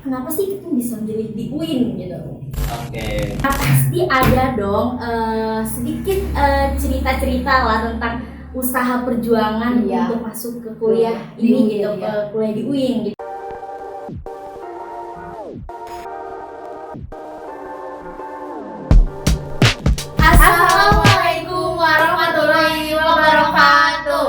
kenapa sih kita bisa milih di UIN gitu? Oke. Nah, pasti ada dong sedikit cerita-cerita lah tentang usaha perjuangan untuk masuk ke kuliah ini gitu, ke kuliah di UIN gitu. Assalamualaikum warahmatullahi wabarakatuh.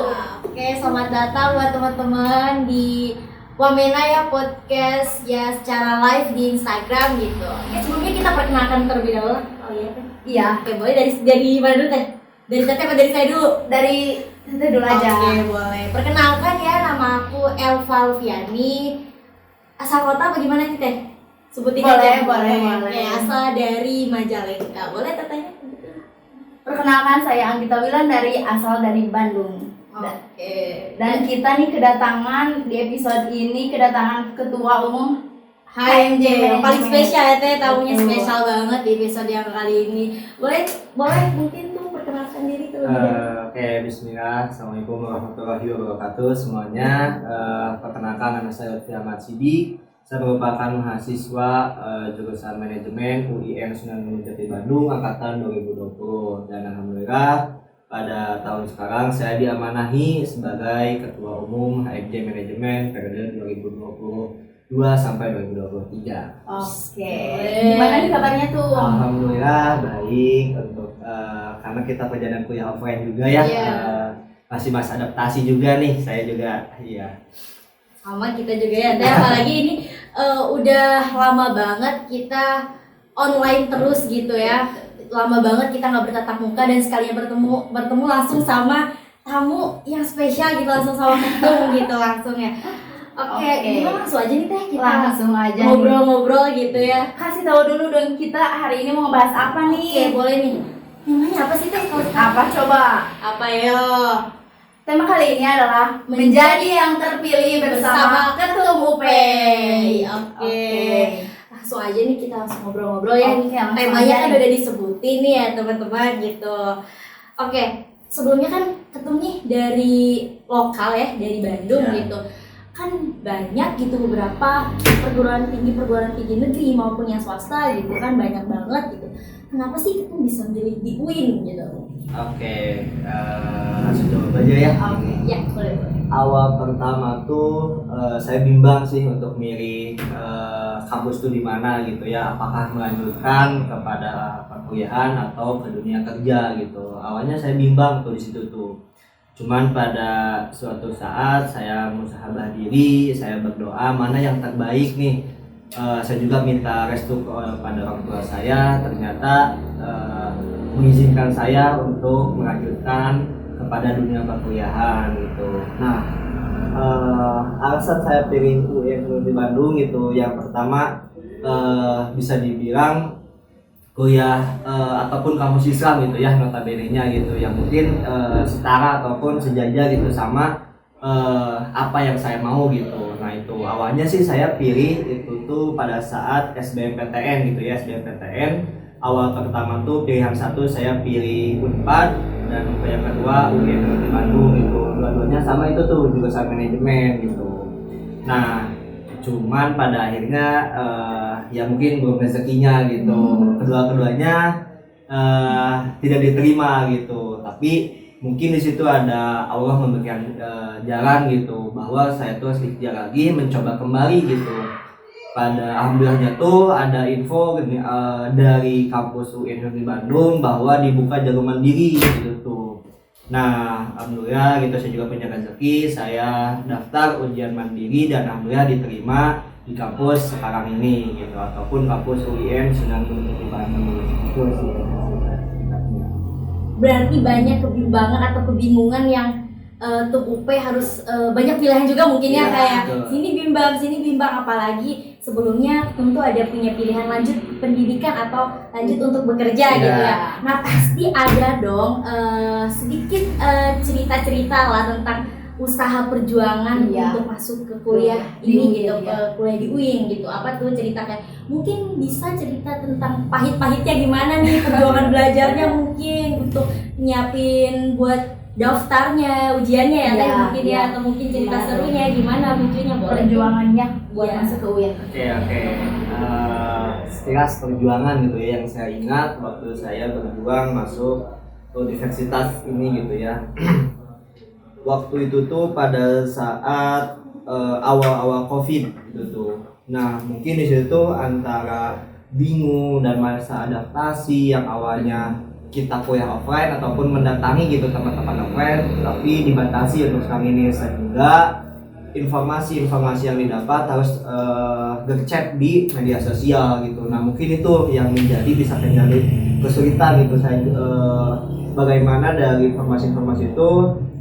Oke, selamat datang buat teman-teman di Wamena ya podcast ya secara live di Instagram gitu. Oke, sebelumnya kita perkenalkan terlebih dahulu. Oh iya kan? Iya. Oke, boleh dari mana dulu teh? Dari Teteh apa dari saya dulu? Dari Teteh dulu aja. Oke, boleh. Perkenalkan ya, nama aku Elva Alfiani. Asal kota bagaimana nih Teh? Sebutin aja. Boleh. Oke, asal dari Majalengka. Boleh Tetehnya? Perkenalkan, saya Anggita Wilan asal dari Bandung. Oke. Dan kita nih kedatangan di episode ini kedatangan Ketua Umum HMJ Yang paling spesial ya Teh, tamunya Betul. spesial banget di episode yang kali ini. Boleh mungkin tuh perkenalkan diri tuh. Oke, bismillah. Assalamualaikum warahmatullahi wabarakatuh semuanya. Perkenalkan, nama saya Lutfi Ahmad Sidik. Saya merupakan mahasiswa jurusan manajemen UIN Sunan Gunung Jati Bandung angkatan 2020, dan alhamdulillah pada tahun sekarang saya diamanahi sebagai Ketua Umum HMJ Manajemen periode 2022 sampai 2023. Oke. Gimana nih kabarnya tuh? Alhamdulillah baik, untuk karena kita perjalanan kuliah offline juga ya. Iya. Masih masa adaptasi juga nih, saya juga iya. Sama kita juga ya Teh, apalagi ini udah lama banget kita online terus gitu ya. Lama banget kita nggak bertatap muka, dan sekalinya bertemu langsung sama tamu yang spesial gitu, langsung sama ketum gitu langsung ya. Oke, gimana langsung aja nih Teh, kita Langsung aja ngobrol-ngobrol gitu ya. Kasih tahu dulu dong, kita hari ini mau ngebahas apa Oke, nih? boleh nih. Namanya apa sih Teh? Apa coba? Apa yo? Tema kali ini adalah menjadi yang terpilih bersama Ketum UP. Oke. Langsung aja nih kita langsung ngobrol-ngobrol ya. Oke, langsung Temanya aja kan nih. udah disebutin nih ya teman-teman gitu. Oke, sebelumnya kan Ketum nih dari lokal ya, dari Bandung Ya. gitu. Kan banyak gitu beberapa perguruan tinggi negeri maupun yang swasta gitu kan, banyak banget gitu. Kenapa sih Ketum bisa milih di UIN gitu? Oke, langsung jawab aja ya. Ya, boleh. Awal pertama tuh saya bimbang sih untuk milih kampus tuh di mana gitu ya. Apakah melanjutkan kepada perkuliahan atau ke dunia kerja gitu. Awalnya saya bimbang tuh di situ tuh. Cuman pada suatu saat saya musahabah diri, saya berdoa mana yang terbaik nih. Saya juga minta restu kepada orang tua saya, ternyata mengizinkan saya untuk melanjutkan kepada dunia perkuliahan gitu. Nah, alasan saya pilih UIN di Bandung gitu, yang pertama bisa dibilang kuliah ataupun kampus Islam gitu ya, notabene-nya gitu, yang mungkin setara ataupun sejajar gitu sama apa yang saya mau gitu. Nah, itu awalnya sih saya pilih itu tuh pada saat SBMPTN gitu ya, SBMPTN. Awal pertama tuh pilihan satu saya pilih Unpad, dan yang kedua UIN di Bandung gitu. Dua-duanya sama itu tuh jurusan manajemen gitu. Nah, cuman pada akhirnya ya mungkin belum rezekinya gitu. Kedua-keduanya tidak diterima gitu. Tapi mungkin di situ ada Allah memberikan jalan gitu, bahwa saya tuh harus ikhtiar lagi mencoba kembali gitu. Pada alhamdulillahnya tuh ada info dari kampus UIN di Bandung bahwa dibuka jalur mandiri gitu tuh. Nah, alhamdulillah gitu, saya juga punya rezeki, saya daftar ujian mandiri dan alhamdulillah diterima di kampus sekarang ini gitu, ataupun kampus UIN Sunan Gunung Jati Bandung. Itu sih singkatnya. Berarti banyak kebimbangan atau kebingungan yang tuh UP harus banyak pilihan juga mungkin ya, Iya, kayak betul. sini bimbang, apalagi sebelumnya tentu ada punya pilihan lanjut pendidikan atau lanjut untuk bekerja Iya. gitu ya. Nah, pasti ada dong sedikit cerita-cerita lah tentang usaha perjuangan untuk masuk ke kuliah ini gitu, ke kuliah di UIN gitu. Apa tuh ceritakan? Mungkin bisa cerita tentang pahit-pahitnya gimana nih perjuangan belajarnya, mungkin untuk nyiapin buat daftarnya, ujiannya ya, Teh, Iya, mungkin iya. ya, atau mungkin cerita Gimana serunya gimana mungkinnya boleh. Perjuangannya buat Iya. masuk ke UIN. Oke. Sekilas perjuangan gitu ya yang saya ingat waktu saya berjuang masuk ke universitas ini gitu ya. Waktu itu tuh pada saat awal-awal COVID gitu tuh. Nah, mungkin di situ antara bingung dan masa adaptasi yang awalnya kita kuliah offline ataupun mendatangi gitu teman-teman offline, tapi dibatasi untuk sekarang ini sehingga informasi-informasi yang didapat harus gercep di media sosial gitu. Nah, mungkin itu yang bisa menjadi kesulitan gitu saya bagaimana dari informasi-informasi itu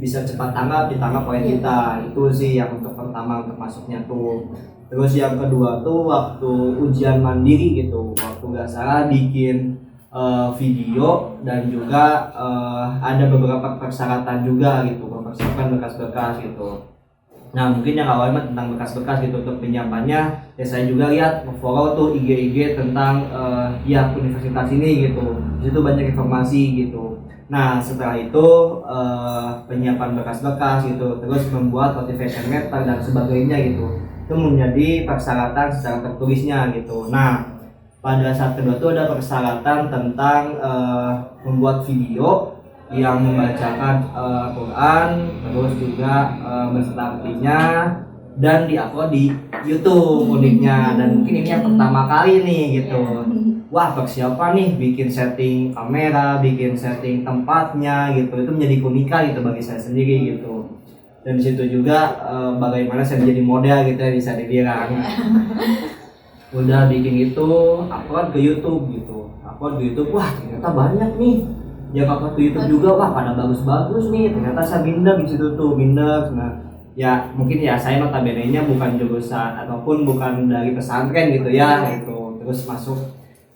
bisa cepat ditangkap oleh kita. Itu sih yang untuk pertama untuk masuknya tuh. Terus yang kedua tuh waktu ujian mandiri gitu, waktu nggak salah bikin video dan juga ada beberapa persyaratan juga gitu, mempersiapkan berkas-berkas gitu. Nah, mungkin yang awalnya tentang bekas-bekas gitu untuk penyiapannya ya saya juga lihat follow tuh IG tentang ya universitas ini gitu. Di situ banyak informasi gitu. Nah, setelah itu penyiapan bekas-bekas gitu, terus membuat motivation letter dan sebagainya gitu. Itu menjadi persyaratan secara tertulisnya gitu. Nah, pada saat kedua itu ada persyaratan tentang membuat video yang membacakan Quran, terus juga beserta artinya dan diupload di YouTube uniknya. Dan mungkin ini yang pertama kali nih gitu. Wah, persiapan nih bikin setting kamera, bikin setting tempatnya gitu. Itu menjadi keunikan gitu bagi saya sendiri gitu. Dan disitu juga bagaimana saya menjadi model gitu ya bisa dibilang. Udah bikin itu upload ke YouTube gitu. Upload ke YouTube, wah ternyata banyak nih yang upload ke YouTube juga, wah pada bagus-bagus nih, ternyata saya minder di situ tuh, minder. Nah, ya mungkin ya saya notabene-nya bukan jurusan ataupun bukan dari pesantren gitu ya gitu. Terus masuk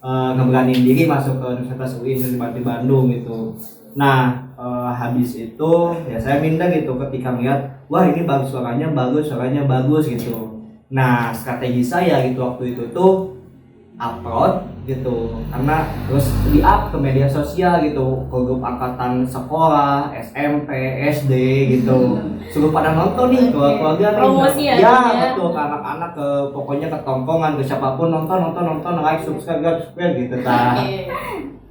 ngeberaniin diri masuk ke Universitas UI di Bandung gitu. Nah, habis itu ya saya minder gitu ketika melihat, wah ini bagus suaranya bagus gitu. Nah, strategi saya gitu waktu itu tuh upload gitu, karena terus di-up ke media sosial gitu, ke grup angkatan sekolah, SMP, SD gitu, suruh pada nonton nih ke keluarga nih. Promosi ya, Ya, ya. betul, ke anak-anak, ke pokoknya ke tongkongan, ke siapapun nonton, like, subscribe gitu ta.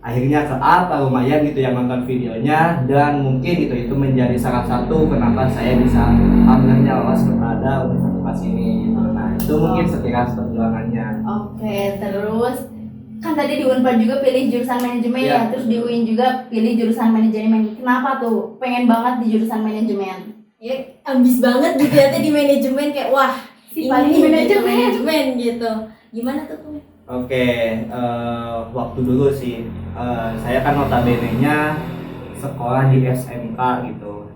Akhirnya ke-up lumayan gitu yang nonton videonya, dan mungkin itu menjadi salah satu kenapa saya bisa akhirnya lolos kepada universitas ini gitu. Nah, itu mungkin sekilas perjuangannya. Oke, terus kan tadi di Unpad juga pilih jurusan manajemen Iya. ya, terus di UIN juga pilih jurusan manajemen. Kenapa tuh pengen banget di jurusan manajemen? Ya, ambis banget gitu ya Teh di manajemen, kayak wah Si ini paling gitu, manajemen. manajemen gitu. Gimana tuh? Oke, waktu dulu sih saya kan notabene-nya sekolah di SMK gitu.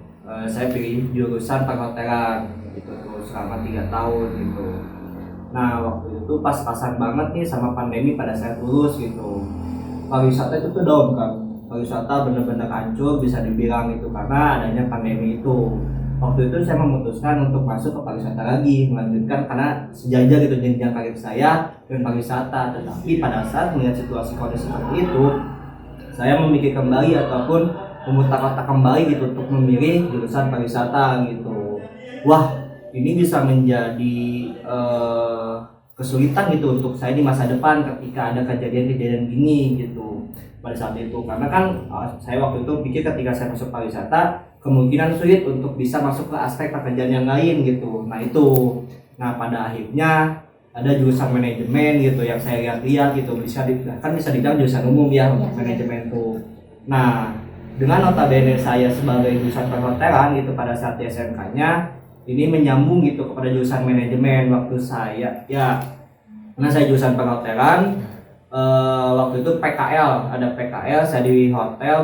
Saya pilih jurusan perhotelan gitu tuh selama 3 tahun gitu. Nah, waktu itu pas-pasan banget nih sama pandemi pada saat lulus gitu. Pariwisata itu tuh down kan. Pariwisata bener-bener hancur bisa dibilang itu karena adanya pandemi itu. Waktu itu saya memutuskan untuk masuk ke pariwisata lagi, melanjutkan karena sejajar gitu jenjang karir saya dengan pariwisata. Tetapi pada saat melihat situasi kondisi seperti itu, saya memikir kembali ataupun memutar-otak kembali gitu untuk memilih jurusan pariwisata gitu. Wah, ini bisa menjadi kesulitan gitu untuk saya di masa depan ketika ada kejadian-kejadian gini gitu pada saat itu, karena kan saya waktu itu pikir ketika saya masuk pariwisata kemungkinan sulit untuk bisa masuk ke aspek pekerjaan yang lain gitu. Nah pada akhirnya ada jurusan manajemen gitu yang saya lihat gitu, bisa dibilang jurusan umum ya untuk manajemen tuh. Nah, dengan notabene saya sebagai jurusan perhotelan gitu pada saat di SMK-nya ini menyambung gitu kepada jurusan manajemen waktu saya ya, karena saya jurusan perhotelan. Waktu itu ada PKL saya di hotel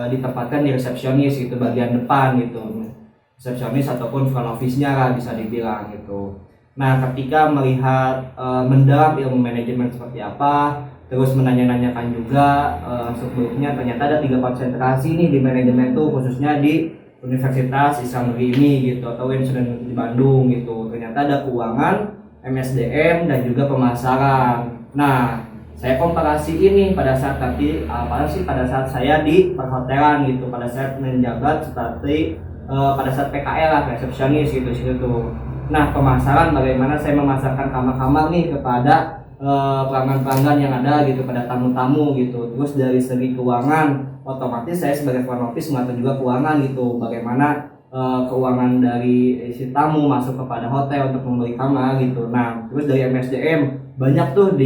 ditempatkan di resepsionis gitu, bagian depan gitu, resepsionis ataupun front office-nya lah bisa dibilang gitu. Nah, ketika melihat mendalam ilmu manajemen seperti apa, terus menanya-nanyakan juga sebelumnya ternyata ada 3 konsentrasi nih di manajemen tuh, khususnya di Universitas Islam Negeri ini gitu, atau Institut di Bandung gitu. Ternyata ada keuangan, MSDM dan juga pemasaran. Nah, saya komparasi ini pada saat pada saat saya di perhotelan gitu, pada saat menjabat seperti pada saat PKL lah, resepsionis gitu situ. Nah, pemasaran bagaimana saya memasarkan kamar-kamar nih kepada pelanggan-pelanggan yang ada gitu, pada tamu-tamu gitu. Terus dari segi keuangan, otomatis saya sebagai front office mengatur juga keuangan gitu, bagaimana keuangan dari si tamu masuk kepada hotel untuk membeli kamar gitu. Nah, terus dari MSDM banyak tuh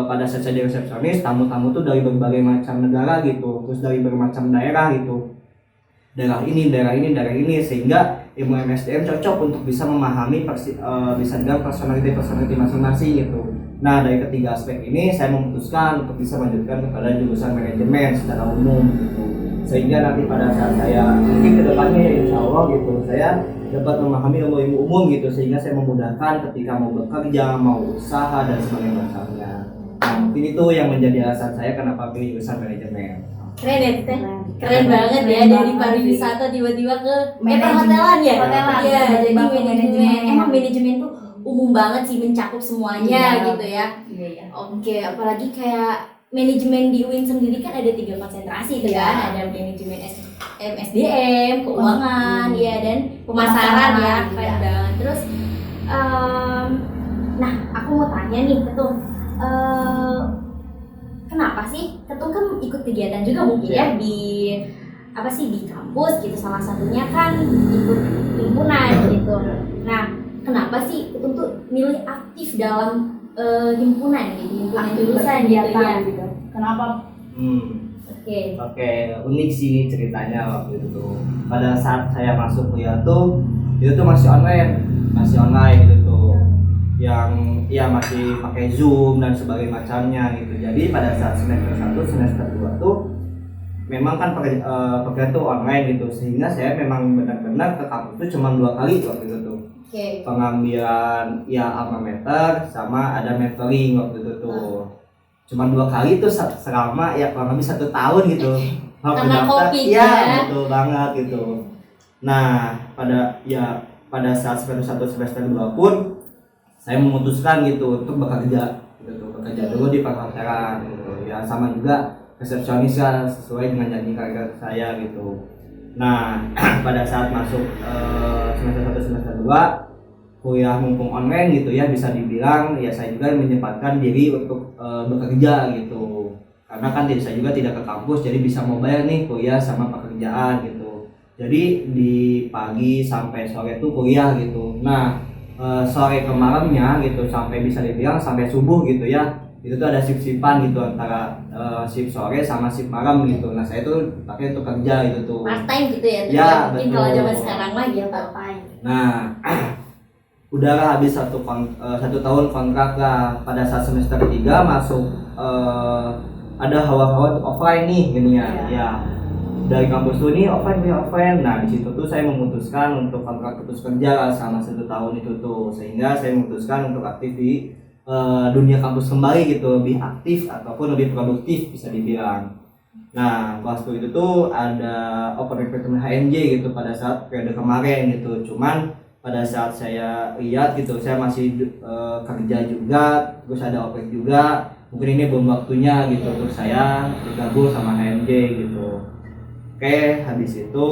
pada saat saya di resepsionis, tamu-tamu tuh dari berbagai macam negara gitu, terus dari bermacam daerah gitu, daerah ini, sehingga ilmu MSDM cocok untuk bisa memahami bisa juga personality masing-masing gitu. Nah, dari ketiga aspek ini saya memutuskan untuk bisa melanjutkan kepada jurusan manajemen secara umum gitu, sehingga nanti pada saat saya mungkin kedepannya ya insya Allah gitu, saya dapat memahami ilmu umum gitu, sehingga saya memudahkan ketika mau bekerja, mau usaha dan sebagainya. Nah, mungkin itu yang menjadi alasan saya kenapa pilih jurusan manajemen. Keren ya Teh? Keren banget ya, dari pariwisata tiba-tiba ke perhotelan ya? Perhotelan. Iya, jadi Manajemen. emang manajemen tuh umum banget sih, mencakup semuanya Iya. gitu ya. Iya. Oke, apalagi kayak manajemen di UIN sendiri kan ada 3 konsentrasi itu Iya. kan, ada manajemen MSDM, keuangan, ya dan pemasaran ya, keren Iya. banget. Terus, nah aku mau tanya nih Ketum, kenapa sih Ketum kan ikut kegiatan juga mungkin ya di di kampus gitu, salah satunya kan ikut himpunan gitu. Nah, kenapa sih Ketum tuh milih aktif dalam himpunan Aktif jurusan gitu berkegiatan ya? gitu. Kenapa? Oke. Unik sih ini ceritanya waktu itu. Pada saat saya masuk kuliah tuh, itu tuh masih online gitu tuh, yang ya masih pakai Zoom dan sebagainya macamnya gitu. Jadi pada saat semester 1, semester 2 tuh memang kan pekerjaan tuh online gitu, sehingga saya memang benar-benar ke kampus tuh cuma 2 kali waktu itu tuh. Oke. Pengambilan ya alma mater sama ada mentoring waktu itu tuh. Cuma 2 kali tuh selama ya kurang lebih 1 tahun gitu. Karena COVID ya, ya. betul banget gitu. Nah, pada saat semester 1, semester 2 pun saya memutuskan gitu untuk bekerja dulu di perhotelan gitu. Ya sama juga resepsionis kan, sesuai dengan janji karir saya gitu. Nah, pada saat masuk semester 1, semester 2 kuliah mumpung online gitu ya, bisa dibilang ya saya juga menyempatkan diri untuk bekerja gitu, karena kan saya juga tidak ke kampus, jadi bisa mobile nih kuliah sama pekerjaan gitu. Jadi di pagi sampai sore tuh kuliah gitu. Nah, sore ke malamnya gitu, sampai bisa dibilang sampai subuh gitu ya, itu tuh ada shift-shiftan gitu antara shift sore sama shift malam gitu. Nah, saya tuh pakai untuk kerja gitu tuh. Part time gitu ya? Ya, mungkin betul. kalau zaman sekarang mah ya part time. Nah, udahlah habis 1 tahun kontrak lah. Pada saat semester 3 masuk ada hawa-hawa untuk offline nih gininya. Ya, dari kampus tuh nih offline. Nah, di situ tuh saya memutuskan untuk kontrak putus kerja lah selama 1 tahun itu tuh, sehingga saya memutuskan untuk aktif di dunia kampus kembali gitu, lebih aktif ataupun lebih produktif bisa dibilang. Nah, waktu itu tuh ada open recruitment HNJ gitu pada saat periode kemarin gitu. Cuman pada saat saya lihat gitu, saya masih kerja juga, terus ada OPEK juga, mungkin ini belum waktunya gitu untuk saya bergabung sama HMJ gitu. Oke, habis itu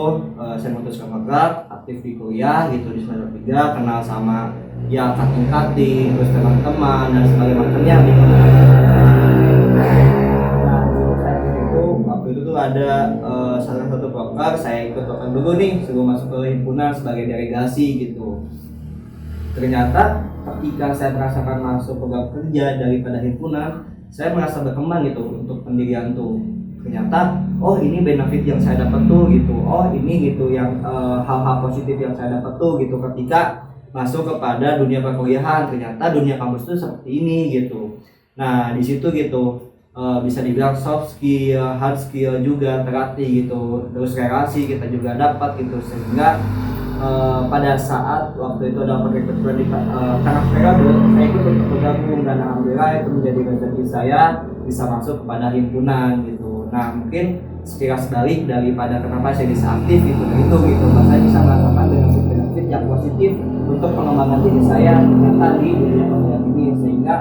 saya memutuskan kontrak, aktif di kuliah gitu di semester 3, kenal sama ya kating-kating, terus teman-teman dan sebagainya macamnya di waktu itu tuh ada salah satu proker, saya ikut proker dulu nih sebelum masuk ke himpunan sebagai delegasi gitu. Ternyata ketika saya merasakan masuk program kerja daripada himpunan, saya merasa berkembang gitu untuk pendirian tuh. Ternyata oh ini benefit yang saya dapat tuh gitu, oh ini gitu yang hal-hal positif yang saya dapat tuh gitu ketika masuk kepada dunia perkuliahan. Ternyata dunia kampus tuh seperti ini gitu. Nah, di situ gitu bisa dibilang soft skill, hard skill juga terlatih gitu, terus relasi kita juga dapat gitu, sehingga pada saat waktu itu ada recruitment di tengah periode, saya ikut untuk bergabung dan alhamdulillah itu menjadi rezeki saya bisa masuk kepada himpunan gitu. Nah, mungkin sekilas balik daripada kenapa saya bisa aktif gitu, saya bisa merasakan benefit yang positif untuk pengembangan diri saya ternyata di dunia perkuliahan ini, sehingga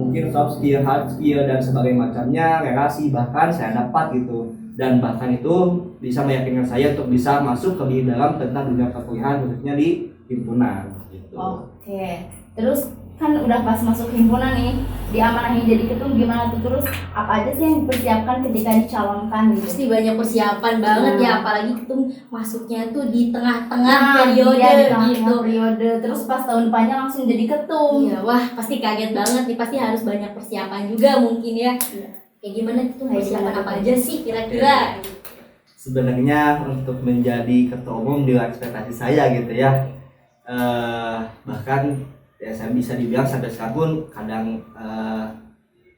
mungkin soft skill, hard skill dan sebagainya macamnya, relasi bahkan saya dapat gitu. Dan bahkan itu bisa meyakinkan saya untuk bisa masuk ke dalam tentang dunia perkuliahan khususnya di himpunan gitu. Oke. Terus kan udah pas masuk himpunan nih, diamanahin jadi ketum gimana tuh, terus apa aja sih yang dipersiapkan ketika dicalonkan gitu? Pasti banyak persiapan banget ya, apalagi ketum masuknya tuh di tengah-tengah Nah, periode iya, di tengah-tengah gitu. periode, terus pas tahun depannya langsung jadi ketum. Iya, wah pasti kaget banget nih, pasti harus banyak persiapan juga mungkin ya. Iya. Kayak gimana tuh Kayak persiapan gimana apa tuh? aja sih kira-kira? Sebenarnya untuk menjadi ketua umum di luar ekspektasi saya gitu ya. Bahkan ya saya bisa dibilang sampai sekarang pun kadang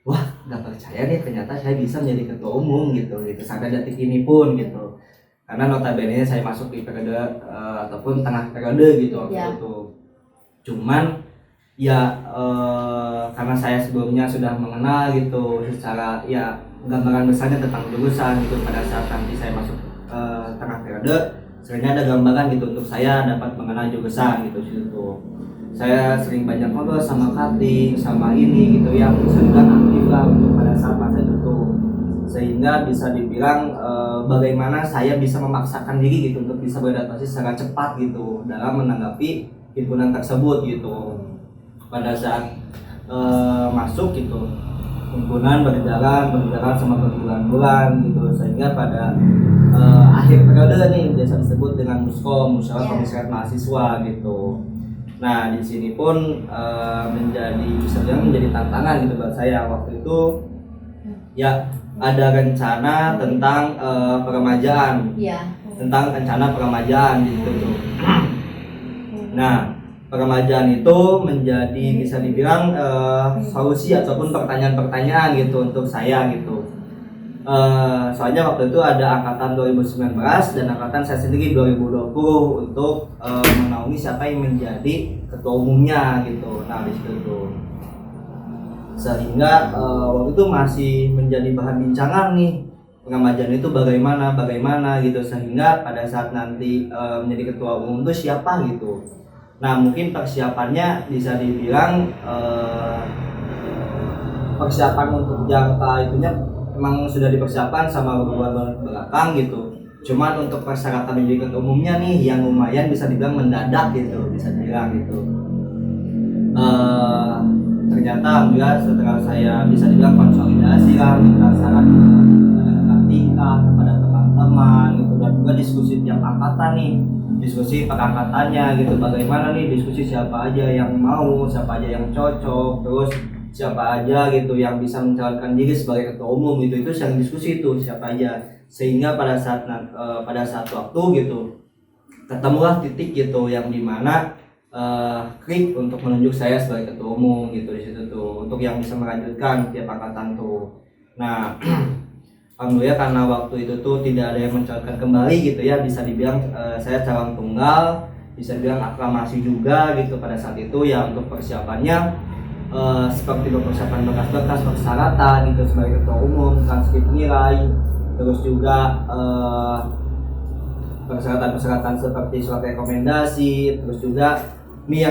wah nggak percaya nih ternyata saya bisa menjadi ketua umum gitu sampai detik ini pun gitu, karena notabene saya masuk di periode ataupun tengah periode gitu waktu Ya. itu. Cuman ya karena saya sebelumnya sudah mengenal gitu secara ya gambaran besarnya tentang jurusan gitu, pada saat nanti saya masuk tengah periode sebenarnya ada gambaran gitu untuk saya dapat mengenal jurusan gitu situ. Saya sering banyak ngobrol sama cutting, sama ini gitu yang sedang aktif lah untuk pada saat masa itu, sehingga bisa dibilang bagaimana saya bisa memaksakan diri gitu untuk bisa beradaptasi secara cepat gitu dalam menanggapi himpunan tersebut gitu. Pada saat masuk gitu himpunan berjalan sama berbulan-bulan gitu, sehingga pada akhir periode nih biasa disebut dengan muskom, musyawarah komisariat mahasiswa gitu. Nah di sini pun bisa dibilang menjadi tantangan gitu buat saya waktu itu ya, ada rencana tentang peremajaan, Iya. tentang rencana peremajaan gitu tuh. Nah peremajaan itu menjadi bisa dibilang solusi ataupun pertanyaan-pertanyaan gitu untuk saya gitu. Soalnya waktu itu ada angkatan 2019 dan angkatan saya sendiri 2020 untuk menaungi siapa yang menjadi ketua umumnya gitu. Nah di situ tuh, sehingga waktu itu masih menjadi bahan bincangan nih pengamajaan itu bagaimana gitu, sehingga pada saat nanti menjadi ketua umum itu siapa gitu. Nah mungkin persiapannya bisa dibilang persiapan untuk jangka itunya memang sudah dipersiapkan sama beberapa belakang gitu. Cuman untuk persyaratan menjadi ketua umumnya nih yang lumayan bisa dibilang mendadak gitu, bisa dibilang gitu. Ternyata alhamdulillah setelah saya bisa dibilang konsolidasi lah, minta saran kepada kakak tingkat, kepada teman-teman gitu, dan juga diskusi tiap angkatan nih, diskusi per angkatannya gitu, bagaimana nih diskusi siapa aja yang mau, siapa aja yang cocok, terus siapa aja gitu yang bisa mencalonkan diri sebagai ketua umum gitu, itu yang diskusi itu siapa aja, sehingga pada saat waktu gitu ketemulah titik gitu yang dimana klik untuk menunjuk saya sebagai ketua umum gitu di situ tuh, untuk yang bisa melanjutkan tiap angkatan tuh. Nah alhamdulillah karena waktu itu tuh tidak ada yang mencalonkan kembali gitu ya, bisa dibilang saya calon tunggal, bisa dibilang aklamasi juga gitu pada saat itu ya. Untuk persiapannya seperti persiapan berkas-berkas persyaratan gitu sebagai ketua umum, transkrip nilai, terus juga persyaratan seperti surat rekomendasi, terus juga ini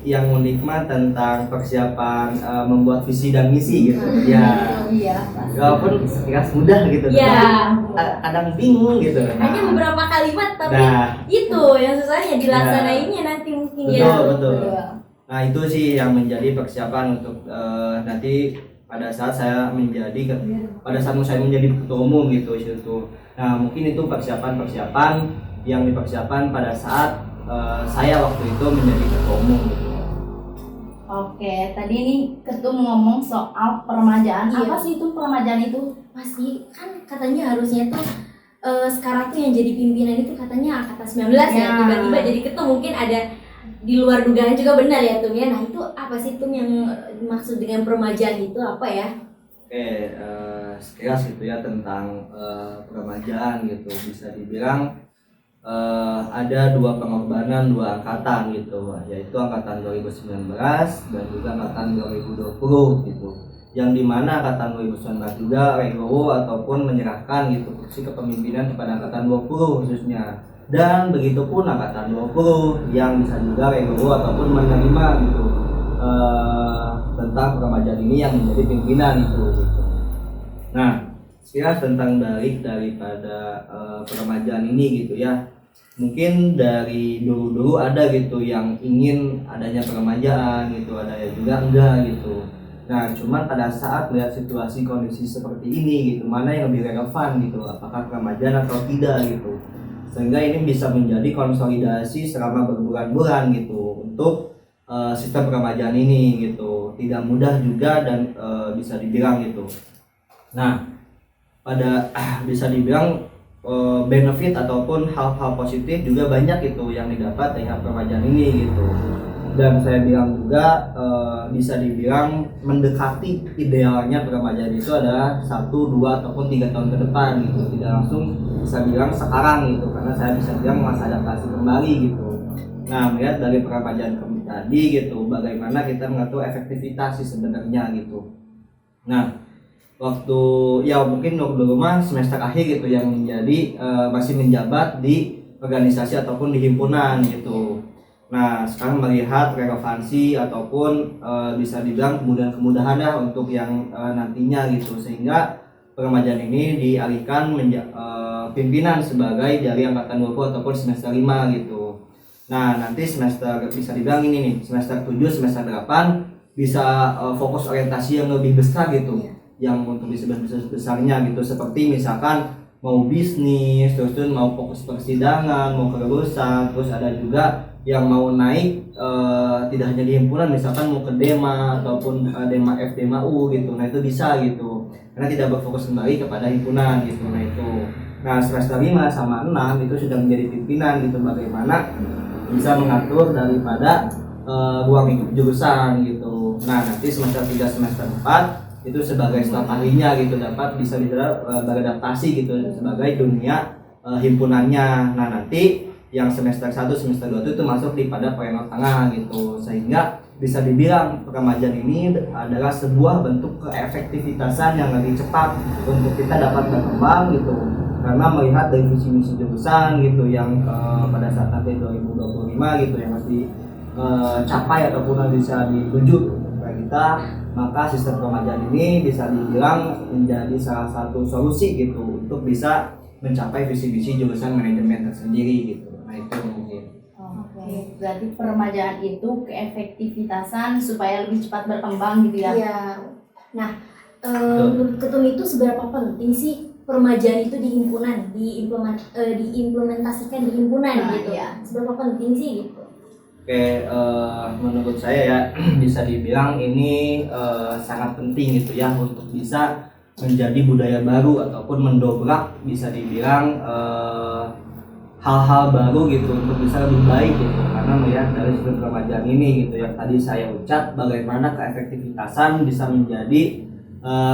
yang unik mah tentang persiapan membuat visi dan misi gitu ya. Iya. Walaupun sekilas mudah gitu, Ya. kadang bingung gitu. Hanya beberapa kalimat tapi Nah, itu yang susahnya dilaksanainnya nanti mungkin ya. betul. Nah itu sih yang menjadi persiapan untuk nanti pada saat saya pada saat saya menjadi ketua umum gitu itu. Nah mungkin itu persiapan yang dipersiapkan pada saat saya waktu itu menjadi ketua umum gitu. Oke, tadi nih ketum ngomong soal peremajaan. Iya. Apa sih itu peremajaan itu? Pasti kan katanya harusnya tuh sekarang tuh yang jadi pimpinan itu katanya angkatan 19 ya, Ya. tiba-tiba jadi ketua, mungkin ada di luar dugaan juga, benar ya Tum ya. Nah itu apa sih Tum yang dimaksud dengan peremajaan itu apa ya? Oke, sekilas gitu ya tentang peremajaan gitu, bisa dibilang ada dua pengorbanan dua angkatan gitu, yaitu angkatan 2019 dan juga angkatan 2020 gitu, yang dimana angkatan 2019 juga legowo ataupun menyerahkan gitu kursi kepemimpinan kepada angkatan 20 khususnya, dan begitu pun angkatan 20 yang bisa juga legowo ataupun menerima gitu tentang peremajaan ini yang menjadi pimpinan itu gitu. Nah, sekilas tentang daripada peremajaan ini gitu ya. Mungkin dari dulu ada gitu yang ingin adanya peremajaan gitu, ada yang juga enggak gitu. Nah, cuman pada saat melihat situasi kondisi seperti ini gitu, mana yang lebih relevan gitu, apakah peremajaan atau tidak gitu. Sehingga ini bisa menjadi konsolidasi selama berbulan-bulan gitu untuk sistem peremajaan ini gitu. Tidak mudah juga dan bisa dibilang gitu. Nah, pada bisa dibilang benefit ataupun hal-hal positif juga banyak gitu yang didapat dari peremajaan ini gitu. Dan saya bilang juga bisa dibilang mendekati idealnya peremajaan itu adalah 1, 2 ataupun 3 tahun ke depan gitu. Tidak langsung bisa bilang sekarang gitu, karena saya bisa bilang masa adaptasi kembali gitu. Nah, melihat dari peremajaan tadi gitu, bagaimana kita mengatur efektivitas sih sebenarnya gitu. Nah, waktu ya mungkin waktu mah semester akhir gitu yang menjadi masih menjabat di organisasi ataupun di himpunan gitu. Nah, sekarang melihat relevansi ataupun bisa dibilang kemudahan-kemudahan ya untuk yang nantinya gitu, sehingga peremajaan ini dialihkan pimpinan sebagai dari angkatan 20 ataupun semester 5 gitu. Nah, nanti semester bisa dibilang ini nih, semester 7, semester 8 bisa fokus orientasi yang lebih besar gitu. Yang untuk besarnya gitu, seperti misalkan mau bisnis, terus mau fokus persidangan, mau kelulusan, terus ada juga yang mau naik tidak hanya di himpunan, misalkan mau ke Dema ataupun Dema F, Dema U gitu. Nah, itu bisa gitu, karena tidak berfokus kembali kepada himpunan gitu. Nah, itu. Nah, semester 5 sama 6 itu sudah menjadi pimpinan gitu, bagaimana bisa mengatur daripada ruang lingkup jurusan gitu. Nah, nanti semester 3, semester 4 itu sebagai staf ahlinya gitu, dapat bisa beradaptasi gitu sebagai dunia himpunannya. Nah, nanti yang semester 1, semester 2 itu masuk di pada periode tengah gitu, sehingga bisa dibilang peremajaan ini adalah sebuah bentuk keefektivitasan yang lebih cepat untuk kita dapat berkembang gitu, karena melihat dari visi misi jurusan gitu yang pada saat nanti 2025 gitu yang harus dicapai ataupun bisa dituju kita, maka sistem peremajaan ini bisa dibilang menjadi salah satu solusi gitu untuk bisa mencapai visi-visi jurusan manajemen tersendiri gitu. Nah, itu mungkin. Oke, berarti peremajaan itu keefektivitasan supaya lebih cepat berkembang gitu ya? Iya. Nah, menurut Ketum itu seberapa penting sih peremajaan itu di himpunan, diimplementasikan di himpunan gitu? Iya. Seberapa penting sih gitu? Oke, menurut saya ya bisa dibilang ini sangat penting gitu ya untuk bisa menjadi budaya baru ataupun mendobrak bisa dibilang hal-hal baru gitu untuk bisa lebih baik gitu, karena melihat dari sistem peremajaan ini gitu yang tadi saya ucap, bagaimana keefektivitasan bisa menjadi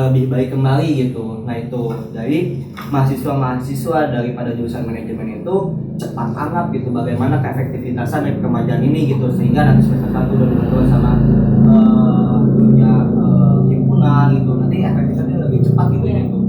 lebih baik kembali gitu. Nah, itu dari mahasiswa daripada jurusan manajemen itu cepat tanggap gitu bagaimana keefektivitasan dari peremajaan ini gitu, sehingga nanti semester 1 dan 2 sama himpunan gitu nanti efektivitasnya lebih cepat gitu gitu.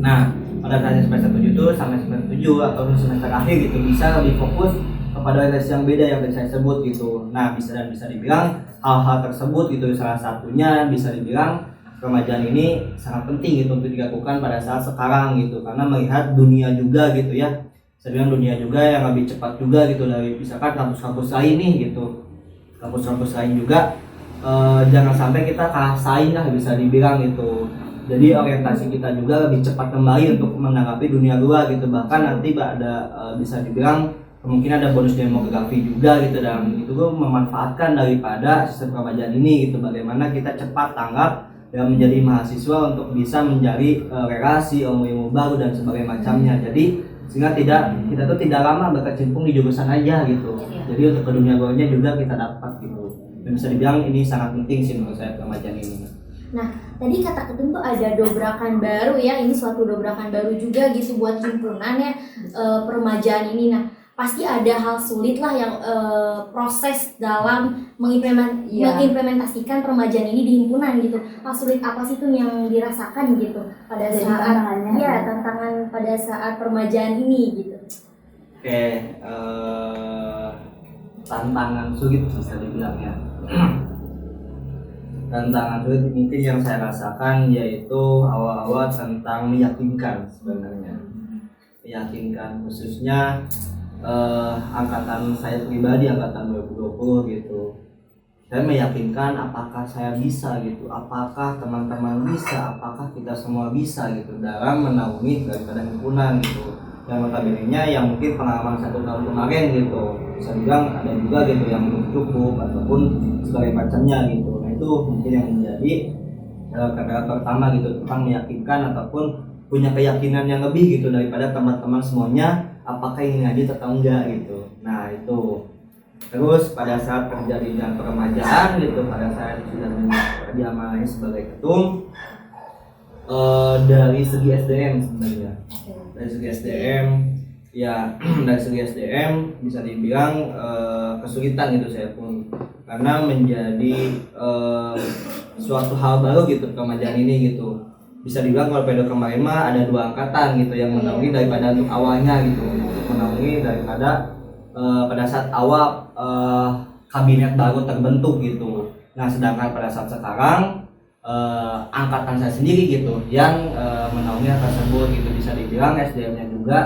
Nah, pada saat semester 7 itu sampai semester 7 atau semester akhir gitu bisa lebih fokus kepada organisasi yang beda yang tadi saya sebut gitu. Nah, bisa dibilang hal-hal tersebut gitu, salah satunya bisa dibilang peremajaan ini sangat penting gitu untuk dilakukan pada saat sekarang gitu, karena melihat dunia juga gitu ya, saya bilang dunia juga yang lebih cepat juga gitu dari misalkan kampus-kampus lain nih gitu, kampus-kampus lain juga jangan sampai kita kalah saing lah bisa dibilang gitu. Jadi orientasi kita juga lebih cepat kembali untuk menanggapi dunia luar gitu, bahkan nanti ada bisa dibilang mungkin ada bonus demografi juga gitu, dan itu memanfaatkan daripada sistem peremajaan ini gitu, bagaimana kita cepat tanggap dan menjadi mahasiswa untuk bisa mencari relasi, ilmu-ilmu baru dan sebagainya macamnya. Jadi sehingga kita tuh tidak lama berkecimpung di jurusan aja gitu. Jadi untuk ke dunia luarnya juga kita dapat gitu. Dan bisa dibilang ini sangat penting sih menurut saya peremajaan ini. Nah, tadi kata Ketum tuh ada dobrakan baru ya, ini suatu dobrakan baru juga gitu buat himpunan ya, peremajaan ini. Nah, pasti ada hal sulit lah yang proses dalam mengimplementasikan peremajaan ini di himpunan gitu. Hal sulit apa sih tuh yang dirasakan gitu pada Jadi saat tantangannya. ya tantangan pada saat peremajaan ini gitu. Oke, tantangan sulit bisa dibilang ya. Tantangan sulit mungkin yang saya rasakan yaitu awal-awal tentang meyakinkan sebenarnya. Meyakinkan khususnya angkatan saya pribadi, angkatan 2020 gitu. Saya meyakinkan apakah saya bisa gitu, apakah teman-teman bisa, apakah kita semua bisa gitu dalam menaungi daripada himpunan gitu. Yang notabene-nya yang mungkin pengalaman 1 tahun kemarin gitu, bisa dibilang ada juga gitu yang belum cukup ataupun segala macamnya gitu. Nah itu mungkin yang menjadi kata pertama gitu, tentang meyakinkan ataupun punya keyakinan yang lebih gitu daripada teman-teman semuanya apakah ini ngaji atau enggak gitu. Nah itu terus pada saat terjadi dan peremajaan gitu, pada saat sudah diamanai sebagai ketum, dari segi SDM sebenarnya, dari segi SDM ya dari segi SDM bisa dibilang kesulitan gitu saya pun, karena menjadi suatu hal baru gitu peremajaan ini gitu. Bisa dibilang kalau pada kemarin mah ada 2 angkatan gitu yang menaungi daripada untuk awalnya gitu, menaungi daripada pada saat awal kabinet baru terbentuk gitu. Nah sedangkan pada saat sekarang angkatan saya sendiri gitu yang menaungi hal tersebut gitu. Bisa dibilang SDM-nya juga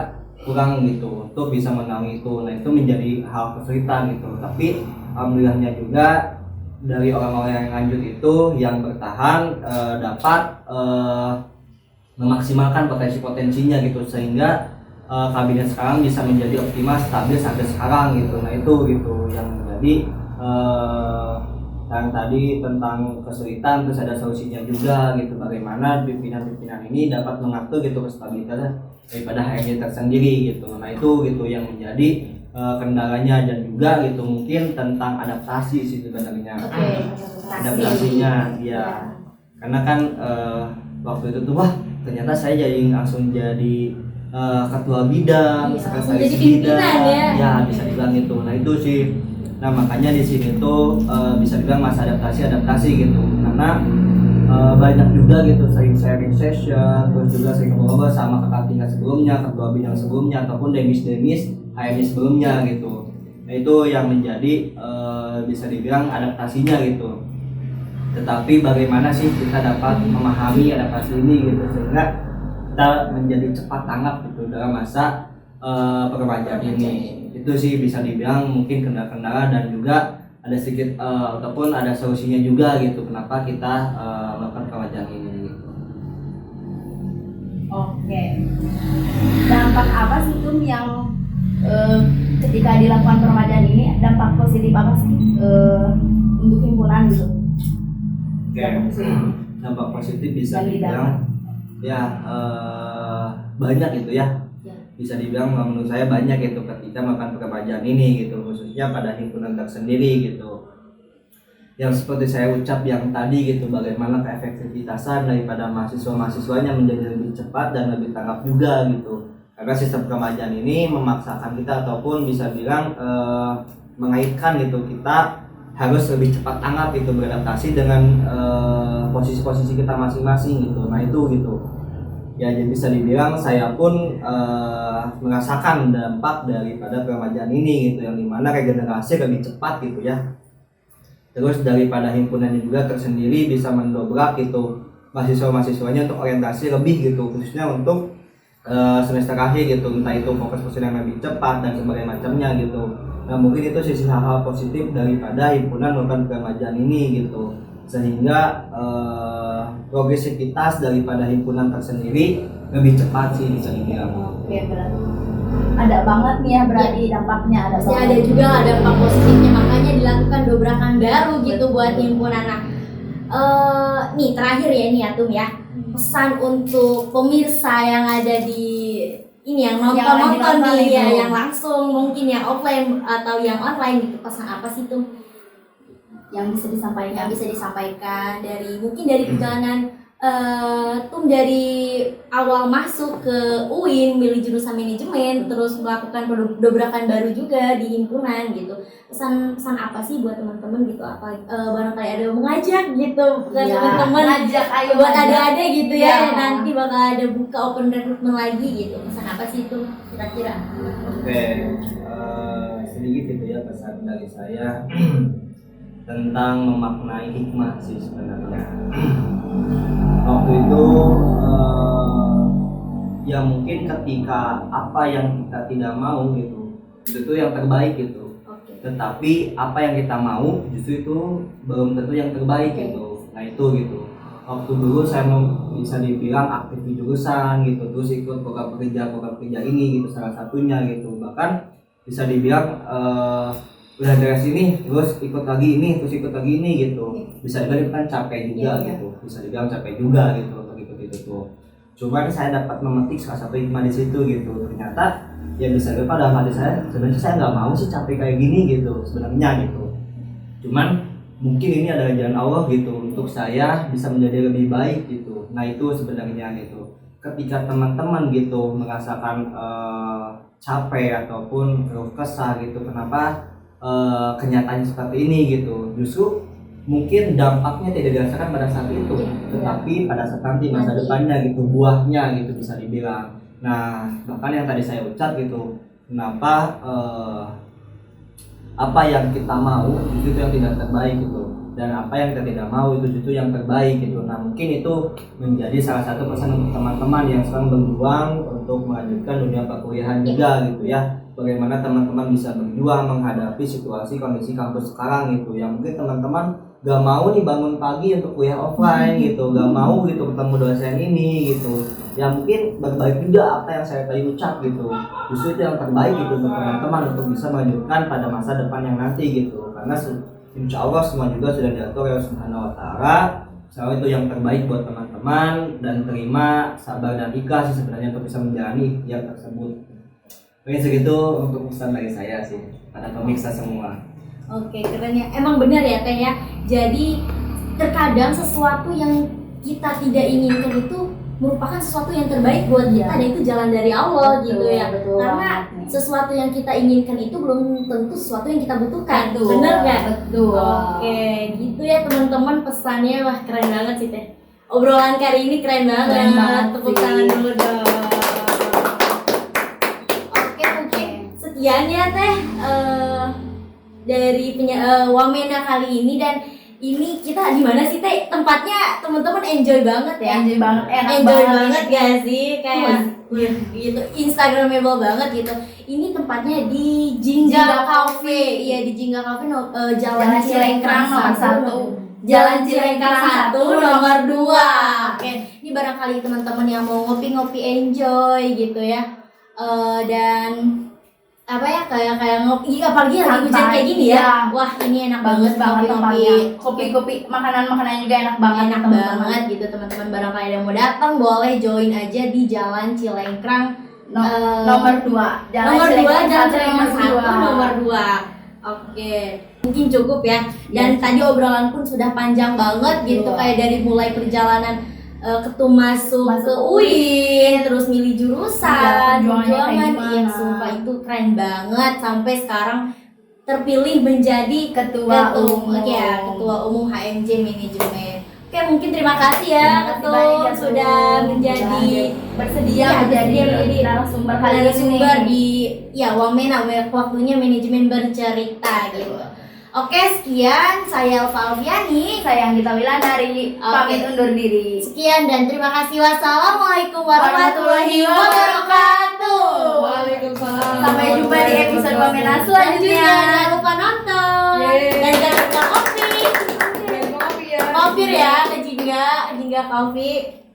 kurang gitu untuk bisa menaungi itu. Nah itu menjadi hal kesulitan gitu. Tapi alhamdulillahnya juga dari orang-orang yang lanjut itu yang bertahan dapat memaksimalkan potensi-potensinya gitu, sehingga kabinet sekarang bisa menjadi optimal stabil sampai sekarang gitu. Nah itu gitu yang menjadi yang tadi tentang kesulitan, terus ada solusinya juga gitu, bagaimana pimpinan-pimpinan ini dapat mengatur gitu kestabilitas daripada HRD tersendiri gitu. Nah itu gitu yang menjadi kendalanya, dan juga gitu mungkin tentang adaptasi sih sebenarnya. Adaptasinya ya, karena kan waktu itu tuh wah ternyata saya jadi langsung jadi ketua bidang, sekretaris bidang, ya bisa dibilang itu. Nah itu sih, nah makanya di sini tuh bisa dibilang masa adaptasi gitu, karena banyak juga gitu sering sharing session, terus juga sering ngobrol sama kakak tingkat sebelumnya, ketua bidang sebelumnya, ataupun demis HMI sebelumnya gitu. Nah itu yang menjadi bisa dibilang adaptasinya gitu. Tetapi bagaimana sih kita dapat memahami adaptasi ini gitu, sehingga kita menjadi cepat tanggap gitu dalam masa peremajaan ini. Itu sih bisa dibilang mungkin kendala-kendala, dan juga ada sedikit ataupun ada solusinya juga gitu kenapa kita melakukan peremajaan ini gitu. Oke. Dampak apa sih Tum yang ketika dilakukan peremajaan ini, dampak positif apa sih untuk himpunan gitu? Dampak positif bisa dibilang ya banyak gitu ya. Bisa dibilang menurut saya banyak gitu ketika melakukan peremajaan ini gitu, khususnya pada himpunan tersendiri gitu. Yang seperti saya ucap yang tadi gitu, bagaimana keefektivitasan daripada mahasiswa-mahasiswanya menjadi lebih cepat dan lebih tanggap juga gitu. Karena sistem peremajaan ini memaksakan kita, ataupun bisa bilang mengaitkan gitu, kita harus lebih cepat tanggap gitu, beradaptasi dengan posisi-posisi kita masing-masing gitu. Nah itu gitu ya, jadi bisa dibilang saya pun merasakan dampak daripada peremajaan ini gitu, yang dimana regenerasi lebih cepat gitu ya. Terus daripada himpunannya juga tersendiri bisa mendobrak gitu mahasiswa-mahasiswanya untuk orientasi lebih gitu, khususnya untuk semester akhir gitu, entah itu fokus persidangan lebih cepat dan sebagainya macamnya gitu. Nah mungkin itu sisi hal-hal positif daripada himpunan melakukan peremajaan ini gitu, sehingga progresivitas daripada himpunan tersendiri lebih cepat sih bisa dibilang. Oke, berarti ada banget nih ya berarti dampaknya ada. Pasti ada juga dampak positifnya, makanya dilakukan dobrakan baru gitu buat himpunan. Nah, nih terakhir ya ini ya Tum ya, pesan untuk pemirsa yang ada di ini, yang nonton nih ya, yang langsung mungkin yang offline atau yang online gitu, pesan apa sih Tum yang bisa disampaikan? Yang bisa disampaikan dari mungkin dari perjalanan Tum dari awal masuk ke UIN milih jurusan manajemen, terus melakukan dobrakan baru juga di himpunan gitu. Pesan apa sih buat teman-teman gitu? Apa barangkali ada yang mengajak gitu ke teman-teman, buat adik-adik gitu ya, nanti bakal ada buka open recruitment lagi gitu. Pesan apa sih itu kira-kira? Oke, sedikit gitu ya pesan dari saya. tentang memaknai hikmah sih sebenarnya. Waktu itu ya mungkin ketika apa yang kita tidak mau gitu itu tuh yang terbaik gitu. Oke. Tetapi apa yang kita mau justru itu belum tentu yang terbaik gitu. Nah itu gitu. Waktu dulu saya mau bisa dibilang aktif di jurusan gitu, terus ikut program kerja ini gitu salah satunya gitu. Bahkan bisa dibilang udah dari sini terus ikut lagi ini terus ikut lagi ini gitu, bisa dibilang kan capek juga gitu, bisa dibilang capek juga gitu untuk ikut itu tuh. Cuman saya dapat memetik salah satu hikmah di situ gitu, ternyata ya bisa dibilang dalam hati saya sebenarnya saya nggak mau sih capek kayak gini gitu sebenarnya gitu. Cuman mungkin ini adalah jalan Allah gitu untuk saya bisa menjadi lebih baik gitu. Nah itu sebenarnya gitu, ketika teman-teman gitu merasakan capek ataupun keluh kesah gitu, kenapa kenyataannya seperti ini gitu, justru mungkin dampaknya tidak dirasakan pada saat itu, tetapi pada saat nanti masa depannya gitu, buahnya gitu bisa dibilang. Nah bahkan yang tadi saya ucap gitu, kenapa apa yang kita mau justru itu yang tidak terbaik gitu, dan apa yang kita tidak mau itu justru yang terbaik gitu. Nah mungkin itu menjadi salah satu pesan untuk teman-teman yang sedang berjuang untuk melanjutkan dunia perkuliahan juga gitu ya. Bagaimana teman-teman bisa berjuang menghadapi situasi kondisi kampus sekarang gitu, yang mungkin teman-teman gak mau nih bangun pagi untuk kuliah offline gitu, gak mau gitu ketemu dosen ini gitu, ya mungkin berbalik juga apa yang saya tadi ucap gitu, justru itu yang terbaik gitu untuk teman-teman untuk bisa melanjutkan pada masa depan yang nanti gitu, karena insya Allah semua juga sudah diatur oleh Subhanahu wa Ta'ala. Soal itu yang terbaik buat teman-teman, dan terima, sabar dan ikhlas sebenarnya untuk bisa menjalani yang tersebut. Oke, segitu untuk pesan dari saya sih pada pemirsa semua. Oke, keren ya. Emang benar ya Teh ya. Jadi terkadang sesuatu yang kita tidak inginkan itu merupakan sesuatu yang terbaik buat kita, dan itu jalan dari Allah gitu ya. Karena sesuatu yang kita inginkan itu belum tentu sesuatu yang kita butuhkan. Bener nggak? Betul. Oke, gitu ya teman-teman pesannya. Wah keren banget sih Teh. Obrolan kali ini keren banget. Keren banget Tepuk sih. tangan dulu dong. Sekian ya Teh dari Wamena kali ini, dan ini kita di mana sih Teh? Tempatnya teman-teman enjoy banget ya. Enjoy banget, enak Enjoy banget. banget gak sih? Kayak gitu, Instagramable banget gitu. Ini tempatnya di Jingga Cafe. Iya, di Jingga Cafe Jalan Cilengkrang nomor 1. Jalan Cilengkrang 1 nomor 2. Oke, ini barangkali teman-teman yang mau ngopi-ngopi enjoy gitu ya. Dan apa ya kayak ngopi, apalagi lagi hujan kayak gini ya. Wah ini enak Bagus banget tempatnya. ngopi. Kopi makanan juga enak banget. Enak teman-teman. banget gitu teman-teman, barangkali yang mau datang boleh join aja di Jalan Cilengkrang Nomor 2. nomor 2 Jalan Cilengkrang 1 nomor 2. nomor 2. Oke, mungkin cukup ya. Dan tadi obrolan pun sudah panjang banget gitu, kayak dari mulai perjalanan ketum masuk ke UIN, terus milih jurusan, perjuangan, iya sumpah itu keren banget, sampai sekarang terpilih menjadi ketua umum. Ya, ketua umum HMJ Manajemen. Oke, mungkin terima kasih ya ketum sudah menjadi bersedia menjadi narasumber di Wamena, waktunya manajemen bercerita gitu. Oke, sekian, saya Elva Alfiani, saya Anggita Wilandari, pamit undur diri. Sekian dan terima kasih. Wassalamualaikum warahmatullahi wabarakatuh. Waalaikumsalam. Sampai jumpa di episode Wamena selanjutnya. Jangan lupa nonton. Dan jangan lupa kopi. Kopi ya ke Jingga Coffee.